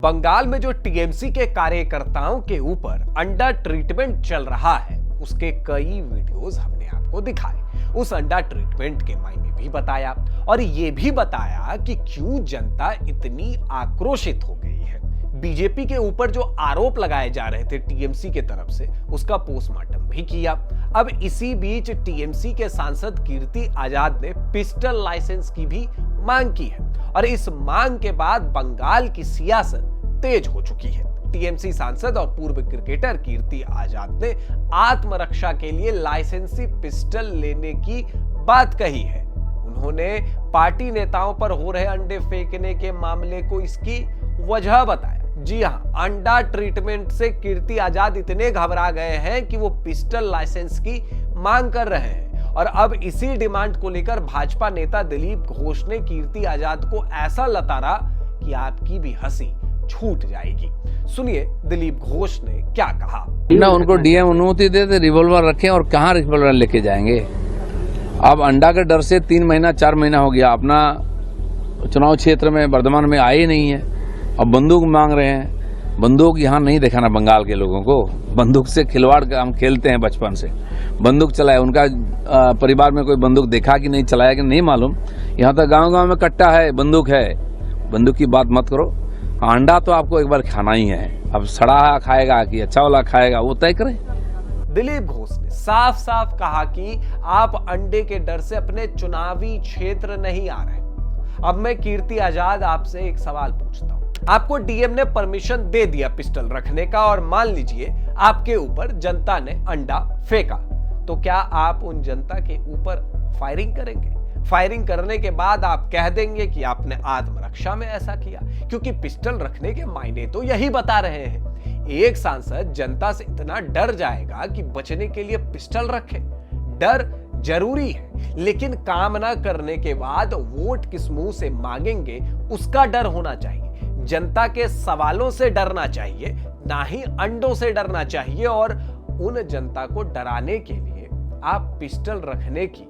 बंगाल में जो टीएमसी के कार्यकर्ताओं के ऊपर अंडा ट्रीटमेंट चल रहा है, उसके कई वीडियोस हमने आपको दिखाए। उस अंडा ट्रीटमेंट के मायने भी बताया और ये भी बताया कि क्यों जनता इतनी आक्रोशित हो गई है। बीजेपी के ऊपर जो आरोप लगाए जा रहे थे टीएमसी के तरफ से, उसका पोस्टमार्टम भी किया। अब इसी बीच टीएमसी के सांसद कीर्ति आजाद ने पिस्टल लाइसेंस की भी मांग की है और इस मांग के बाद बंगाल की सियासत तेज हो चुकी है। टीएमसी सांसद और पूर्व क्रिकेटर कीर्ति आजाद ने आत्मरक्षा के लिए लाइसेंसी पिस्टल लेने की बात कही है। उन्होंने पार्टी नेताओं पर हो रहे अंडे फेंकने के मामले को इसकी वजह बताया। जी हां, अंडा ट्रीटमेंट से कीर्ति आजाद इतने घबरा गए हैं कि वो पिस्टल लाइसेंस की मांग कर रहे हैं और अब इसी डिमांड को लेकर भाजपा नेता दिलीप घोष ने कीर्ति आजाद को ऐसा लताड़ा कि आपकी भी हंसी छूट जाएगी। सुनिए दिलीप घोष ने क्या कहा। ना उनको डीएम अनुमति दे दे, रिवॉल्वर रखें और कहाँ रिवॉल्वर लेके जाएंगे। अब अंडा के डर से 3 महीना 4 महीना हो गया, अपना चुनाव क्षेत्र में वर्धमान में आए नहीं है। अब बंदूक मांग रहे हैं। बंदूक यहाँ नहीं दिखाना बंगाल के लोगों को। बंदूक से खिलवाड़ का हम खेलते हैं बचपन से। बंदूक चलाया, उनका परिवार में कोई बंदूक देखा कि नहीं, चलाया कि नहीं मालूम। यहाँ तक गांव-गांव में कट्टा है, बंदूक है। बंदूक की बात मत करो। अंडा तो आपको एक बार खाना ही है। अब सड़ा खाएगा कि अच्छा वाला खाएगा, वो तय करें। दिलीप घोष ने साफ साफ कहा कि आप अंडे के डर से अपने चुनावी क्षेत्र नहीं आ रहे। अब मैं कीर्ति आजाद आपसे एक सवाल पूछता हूं। आपको डीएम ने परमिशन दे दिया पिस्टल रखने का और मान लीजिए आपके ऊपर जनता ने अंडा फेंका, तो क्या आप उन जनता के ऊपर फायरिंग करेंगे? फायरिंग करने के बाद आप कह देंगे कि आपने आत्मरक्षा में ऐसा किया, क्योंकि पिस्टल रखने के मायने तो यही बता रहे हैं। एक सांसद जनता से इतना डर जाएगा कि बचने के लिए पिस्टल रखे। डर जरूरी है, लेकिन काम ना करने के बाद वोट किस मुंह से मांगेंगे उसका डर होना चाहिए। जनता के सवालों से डरना चाहिए, ना ही अंडों से डरना चाहिए। और उन जनता को डराने के लिए आप पिस्टल रखने की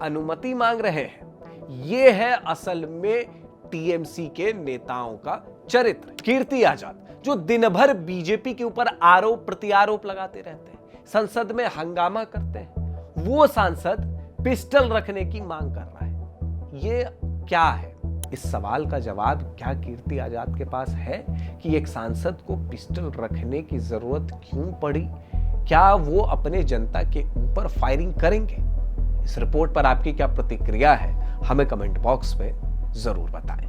अनुमति मांग रहे हैं। यह है असल में टीएमसी के नेताओं का चरित्र। कीर्ति आजाद जो दिन भर बीजेपी के ऊपर आरोप प्रत्यारोप लगाते रहते हैं, संसद में हंगामा करते हैं, वो सांसद पिस्टल रखने की मांग कर रहा है। ये क्या है? इस सवाल का जवाब क्या कीर्ति आजाद के पास है कि एक सांसद को पिस्टल रखने की जरूरत क्यों पड़ी? क्या वो अपने जनता के ऊपर फायरिंग करेंगे? इस रिपोर्ट पर आपकी क्या प्रतिक्रिया है, हमें कमेंट बॉक्स में जरूर बताएं।